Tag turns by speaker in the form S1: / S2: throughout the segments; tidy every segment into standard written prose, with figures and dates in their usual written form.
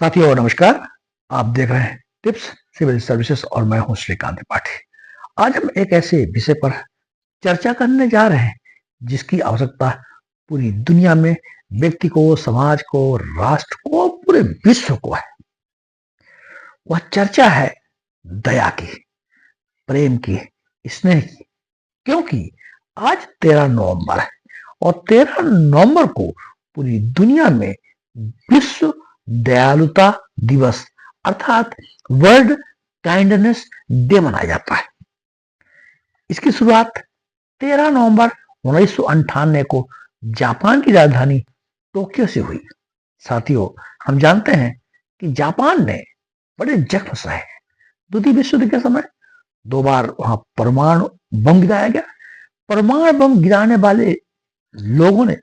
S1: साथियों नमस्कार। आप देख रहे हैं टिप्स सिविल सर्विसेज और मैं हूं श्रीकांत त्रिपाठी। आज हम एक ऐसे विषय पर चर्चा करने जा रहे हैं जिसकी आवश्यकता पूरी दुनिया में व्यक्ति को, समाज को, राष्ट्र को, पूरे विश्व को है। वह चर्चा है दया की, प्रेम की, स्नेह की। क्योंकि आज 13 नवंबर है और 13 नवंबर को पूरी दुनिया में विश्व दयालुता दिवस अर्थात वर्ल्ड काइंडनेस डे मनाया जाता है। इसकी शुरुआत 13 नवंबर 1998 को जापान की राजधानी टोक्यो से हुई। साथियों, हम जानते हैं कि जापान ने बड़े जख्म सहे। द्वितीय विश्व युद्ध के समय 2 बार वहां परमाणु बम गिराया गया। परमाणु बम गिराने वाले लोगों ने,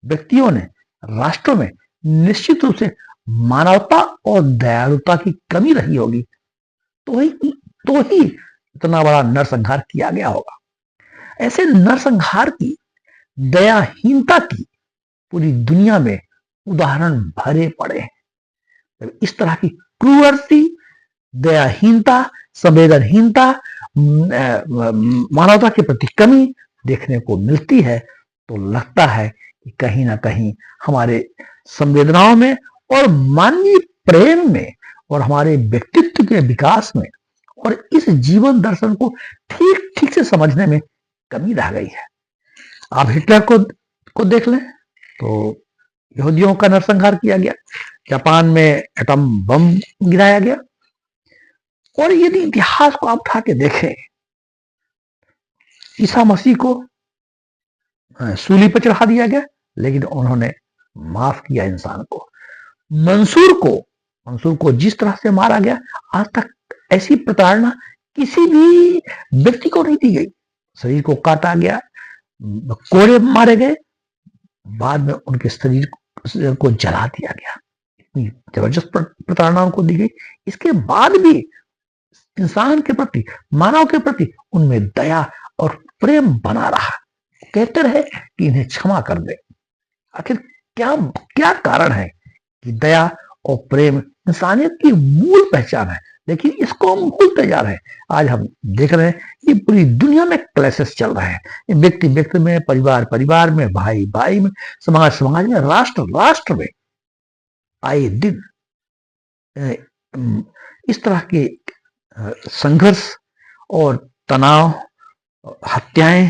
S1: व्यक्तियों ने, राष्ट्रों में निश्चित रूप से मानवता और दयालुता की कमी रही होगी, तो ही इतना बड़ा नरसंहार किया गया होगा। ऐसे नरसंहार की, दयाहीनता की पूरी दुनिया में उदाहरण भरे पड़े हैं। इस तरह की क्रूरती, दयाहीनता, संवेदनहीनता, मानवता के प्रति कमी देखने को मिलती है तो लगता है कि कहीं ना कहीं हमारे संवेदनाओं में और मानवीय प्रेम में और हमारे व्यक्तित्व के विकास में और इस जीवन दर्शन को ठीक ठीक से समझने में कमी रह गई है। आप हिटलर को देख लें तो यहूदियों का नरसंहार किया गया, जापान में एटम बम गिराया गया। और यदि इतिहास को आप उठा के देखें, ईसा मसीह को सूली पर चढ़ा दिया गया लेकिन उन्होंने माफ किया इंसान को। मंसूर को जिस तरह से मारा गया, आज तक ऐसी प्रताड़ना किसी भी व्यक्ति को नहीं दी गई। शरीर को काटा गया, कोड़े मारे गए, बाद में उनके शरीर को जला दिया गया। इतनी जबरदस्त प्रताड़ना उनको दी गई। इसके बाद भी इंसान के प्रति, मानव के प्रति उनमें दया और प्रेम बना रहा। कहते रहे कि इन्हें क्षमा कर दे। आखिर क्या क्या कारण है कि दया और प्रेम इंसानियत की मूल पहचान है, लेकिन इसको हम भूलते जा रहे हैं। आज हम देख रहे हैं कि पूरी दुनिया में क्लैशेस चल रहे हैं, व्यक्ति व्यक्ति में, परिवार परिवार में, भाई भाई में, समाज समाज में, राष्ट्र राष्ट्र में। आए दिन इस तरह के संघर्ष और तनाव, हत्याएं,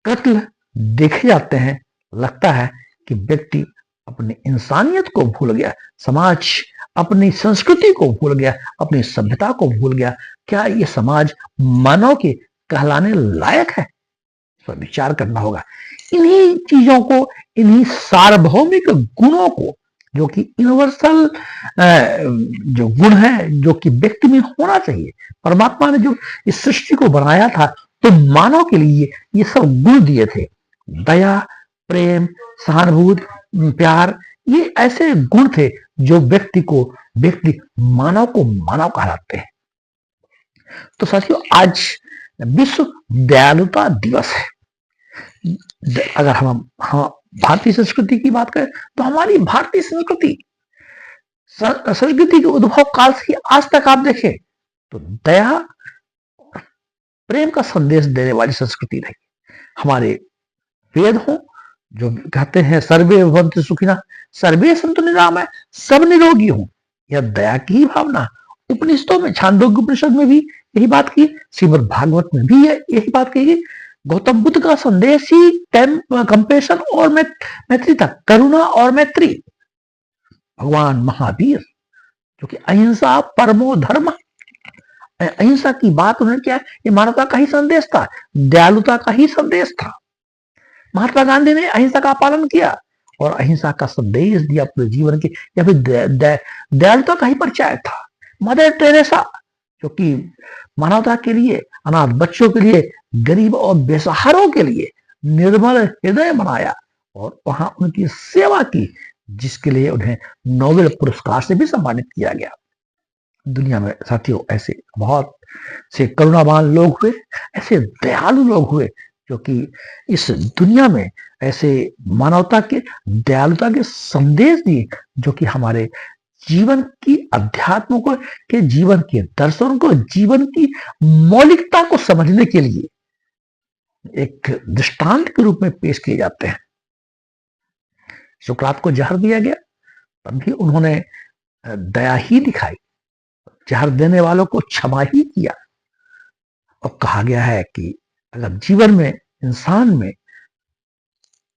S1: कत्ल देखे जाते हैं। लगता है कि व्यक्ति अपनी इंसानियत को भूल गया, समाज अपनी संस्कृति को भूल गया, अपनी सभ्यता को भूल गया। क्या ये समाज मानव के कहलाने लायक है? इस पर विचार करना होगा। इन्हीं चीजों को, इन्हीं सार्वभौमिक गुणों को, जो कि यूनिवर्सल जो गुण है, जो कि व्यक्ति में होना चाहिए। परमात्मा ने जो इस सृष्टि को बनाया था तो मानव के लिए ये सब गुण दिए थे। दया, प्रेम, सहानुभूति, प्यार, ये ऐसे गुण थे जो व्यक्ति मानव को मानव कहलाते हैं। तो साथियों, आज विश्व दयालुता दिवस है। अगर हम भारतीय संस्कृति की बात करें तो हमारी भारतीय संस्कृति के उद्भव काल से आज तक आप देखें तो दया, प्रेम का संदेश देने वाली संस्कृति रही। हमारे वेद हो जो कहते हैं सर्वे भवन्तु सुखिनः, सर्वे सन्तु निरामयाः, सब निरोगी हो, यह दया की ही भावना। उपनिषदों में, छांदोग्य उपनिषद में भी यही बात की, श्रीमद् भागवत में भी यही बात कही गई। गौतम बुद्ध का संदेश ही कंपेशन और मैत्री था, करुणा और मैत्री। भगवान महावीर जो कि अहिंसा परमो धर्म, अहिंसा की बात उन्होंने किया। ये मानवता का ही संदेश था, दयालुता का ही संदेश था। महात्मा गांधी ने अहिंसा का पालन किया और अहिंसा का संदेश दिया पूरे जीवन के, या फिर दयालुता का ही परिचय था। मदर टेरेसा जो कि मानवता के लिए, अनाथ बच्चों के लिए, गरीब और बेसहारों के लिए निर्मल हृदय बनाया और वहां उनकी सेवा की, जिसके लिए उन्हें नोबेल पुरस्कार से भी सम्मानित किया गया। दुनिया में साथियों ऐसे बहुत से करुणावान लोग हुए, ऐसे दयालु लोग हुए जो कि इस दुनिया में ऐसे मानवता के, दयालुता के संदेश दिए, जो कि हमारे जीवन की अध्यात्म को, के जीवन के दर्शन को, जीवन की मौलिकता को समझने के लिए एक दृष्टांत के रूप में पेश किए जाते हैं। सुकरात को जहर दिया गया, तब भी उन्होंने दया ही दिखाई, जहर देने वालों को क्षमा ही किया। और कहा गया है कि अगर जीवन में, इंसान में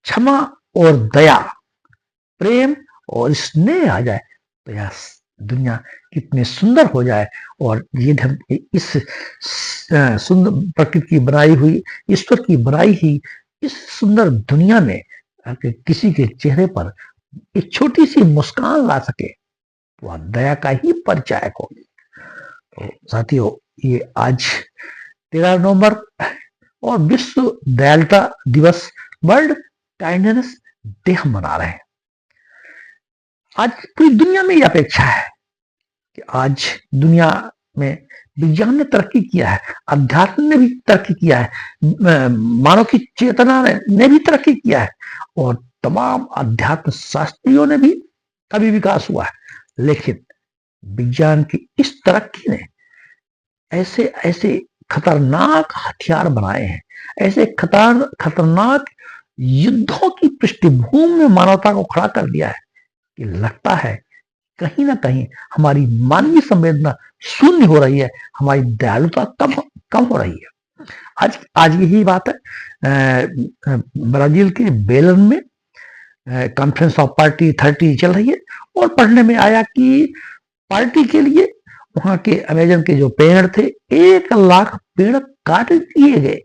S1: क्षमा और दया, प्रेम और स्नेह आ जाए तो यह दुनिया कितनी सुंदर हो जाए। और ये इस सुंदर प्रकृति की बनाई हुई, ईश्वर की बनाई ही इस सुंदर दुनिया में अगर किसी के चेहरे पर एक छोटी सी मुस्कान ला सके तो वह दया का ही परिचायक होगी। तो साथियों, ये आज 13 नवंबर और विश्व दयालुता दिवस, वर्ल्ड काइंडनेस डे हम मना रहे हैं। आज पूरी दुनिया में यह अपेक्षा है कि आज दुनिया में विज्ञान ने तरक्की किया है, अध्यात्म ने भी तरक्की किया है, मानव की चेतना ने भी तरक्की किया है और तमाम अध्यात्म शास्त्रियों ने भी कभी विकास हुआ है। लेकिन विज्ञान की इस तरक्की ने ऐसे ऐसे खतरनाक हथियार बनाए हैं, ऐसे खतरनाक युद्धों की पृष्ठभूमि में मानवता को खड़ा कर दिया है कि लगता है कहीं ना कहीं हमारी मानवीय संवेदना शून्य हो रही है, हमारी दयालुता कम हो रही है। आज यही बात है, ब्राजील के बेलन में कॉन्फ्रेंस ऑफ पार्टी 30 चल रही है और पढ़ने में आया कि पार्टी के लिए वहां के अमेजन के जो पेड़ थे, 1 लाख पेड़ काट दिए गए।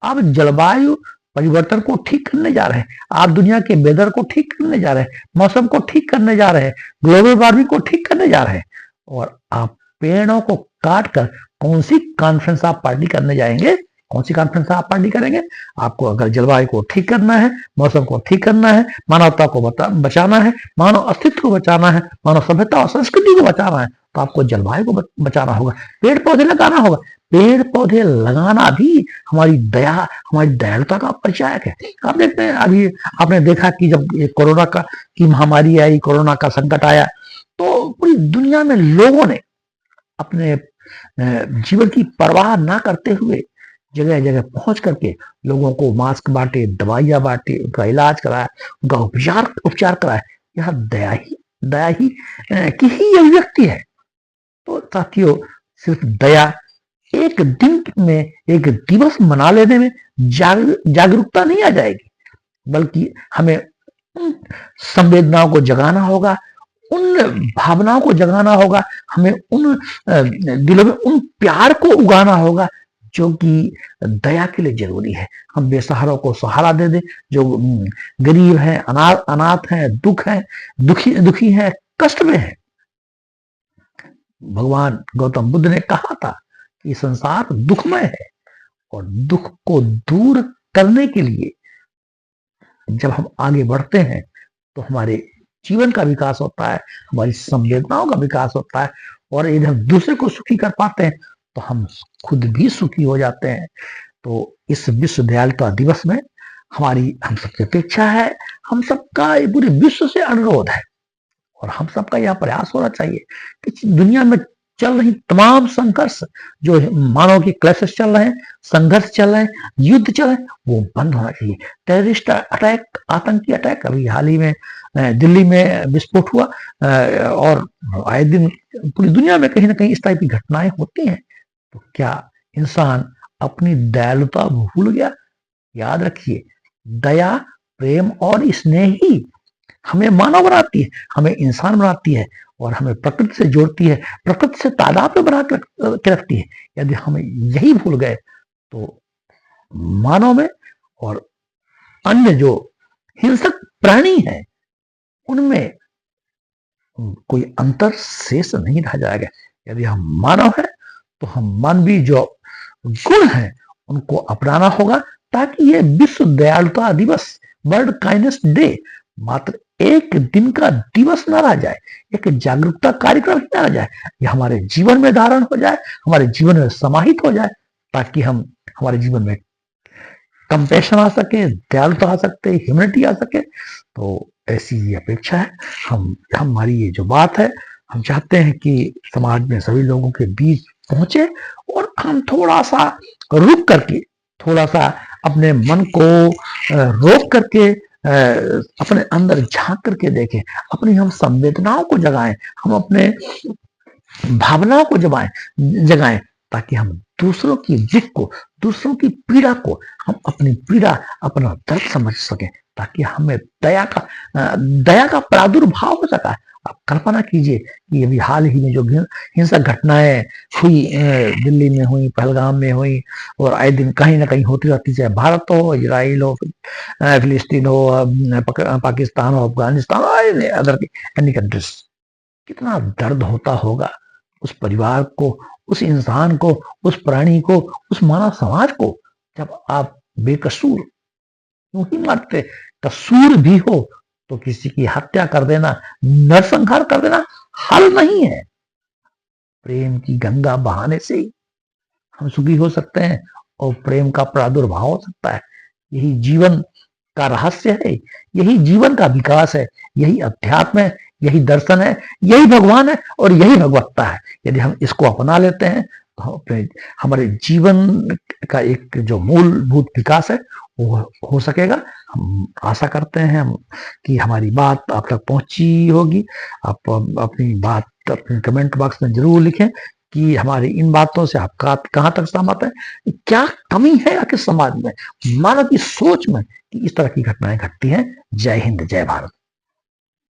S1: अब जलवायु परिवर्तन को ठीक करने जा रहे हैं, आप दुनिया के वेदर को ठीक करने जा रहे हैं, मौसम को ठीक करने जा रहे हैं, ग्लोबल वार्मिंग को ठीक करने जा रहे हैं, और आप पेड़ों को काट कर कौन सी कॉन्फ्रेंस आप पार्टी करने जाएंगे? कौन सी कॉन्फ्रेंस आप पार्टी करेंगे? आपको अगर जलवायु को ठीक करना है, मौसम को ठीक करना है, मानवता को बचाना है, मानव अस्तित्व को बचाना है, मानव सभ्यता और संस्कृति को बचाना है, तो आपको जलवायु को बचाना होगा, पेड़ पौधे लगाना होगा। पेड़ पौधे लगाना भी हमारी दया, हमारी दयालुता का परिचायक है। आप देखते हैं, अभी आपने देखा कि जब ये कोरोना की महामारी आई, कोरोना का संकट आया, तो पूरी दुनिया में लोगों ने अपने जीवन की परवाह ना करते हुए जगह जगह पहुंच करके लोगों को मास्क बांटे, दवाइयां बांटे, उनका इलाज कराया, उनका उपचार कराया। यह दया ही की ही अभिव्यक्ति है। तो साथियों, सिर्फ दया एक दिन में, एक दिवस मना लेने में जागरूकता नहीं आ जाएगी, बल्कि हमें उन संवेदनाओं को जगाना होगा, उन भावनाओं को जगाना होगा, हमें उन दिलों में उन प्यार को उगाना होगा जो कि दया के लिए जरूरी है। हम बेसहारों को सहारा दे दें, जो गरीब हैं, अनाथ हैं, दुखी हैं, कष्ट में हैं। भगवान गौतम बुद्ध ने कहा था कि संसार दुखमय है और दुख को दूर करने के लिए जब हम आगे बढ़ते हैं तो हमारे जीवन का विकास होता है, हमारी संवेदनाओं का विकास होता है, और यदि हम दूसरे को सुखी कर पाते हैं तो हम खुद भी सुखी हो जाते हैं। तो इस विश्व दयालुता दिवस में हम सबकी अपेक्षा है, हम सबका पूरे विश्व से अनुरोध है और हम सबका यह प्रयास होना चाहिए कि दुनिया में चल रही तमाम संघर्ष, जो मानव के क्लेशेस चल रहे हैं, संघर्ष चल रहे हैं, युद्ध चल रहे हैं, वो बंद होना चाहिए। टेररिस्ट अटैक, आतंकी अटैक, अभी हाल ही में दिल्ली में विस्फोट हुआ, और आए दिन पूरी दुनिया में कहीं ना कहीं इस टाइप की घटनाएं होती हैं। तो क्या इंसान अपनी दयालुता भूल गया? याद रखिए, दया, प्रेम और स्नेह ही हमें मानव बनाती है, हमें इंसान बनाती है और हमें प्रकृति से जोड़ती है, प्रकृति से तादाद में बना के रखती है। यदि हम यही भूल गए तो मानव में और अन्य जो हिंसक प्राणी हैं उनमें कोई अंतर शेष नहीं रह जाएगा। यदि हम मानव हैं तो हम मानवीय जो गुण हैं उनको अपनाना होगा, ताकि ये विश्व दयालुता दिवस, वर्ल्ड काइंडनेस डे मात्र एक दिन का दिवस न रह जाए, एक जागरूकता कार्यक्रम ही न रह जाए, ये हमारे जीवन में धारण हो जाए, हमारे जीवन में समाहित हो जाए, ताकि हमारे जीवन में कंपैशन आ सके, दयालुता आ सकते, ह्यूमैनिटी आ सके। तो ऐसी ये अपेक्षा है। हमारी ये जो बात है, हम चाहते हैं कि समाज में सभी लोगों के बीच पहुंचे और हम थोड़ा सा रुक करके, थोड़ा सा अपने मन को रोक करके, अपने अंदर झांक करके देखें, अपनी हम संवेदनाओं को जगाएं, हम अपने भावनाओं को जगाएं, ताकि हम दूसरों की दुख को, दूसरों की पीड़ा को, हम अपनी पीड़ा, अपना दर्द समझ सकें, ताकि हमें दया का प्रादुर्भाव हो सका है। आप कल्पना कीजिए कि अभी हाल ही में जो हिंसक घटनाएं हुई, दिल्ली में हुई, पहलगाम में हुई, और आए दिन कहीं ना कहीं होती रहती, चाहे भारत हो, इजराइल हो, फिलिस्तीन हो, पाकिस्तान हो, अफगानिस्तान हो, अदर एनी कंट्रीज, कितना दर्द होता होगा उस परिवार को, उस इंसान को, उस प्राणी को, उस मानव समाज को, जब आप बेकसूर क्यों ही मरते, कसूर भी हो तो किसी की हत्या कर देना, नरसंहार कर देना हल नहीं है। प्रेम की गंगा बहाने से ही हम सुखी हो सकते हैं और प्रेम का प्रादुर्भाव हो सकता है। यही जीवन का रहस्य है, यही जीवन का विकास है, यही अध्यात्म है, यही दर्शन है, यही भगवान है और यही भगवत्ता है। यदि हम इसको अपना लेते हैं तो अपने हमारे जीवन का एक जो मूलभूत विकास है वो हो सकेगा। हम आशा करते हैं कि हमारी बात आप तक पहुंची होगी। आप अपनी बात अपने कमेंट बॉक्स में जरूर लिखें कि हमारी इन बातों से आपका कहाँ तक सहमत है, क्या कमी है आखिर समाज में, मानव की सोच में, कि इस तरह की घटनाएं घटती हैं। जय हिंद, जय भारत।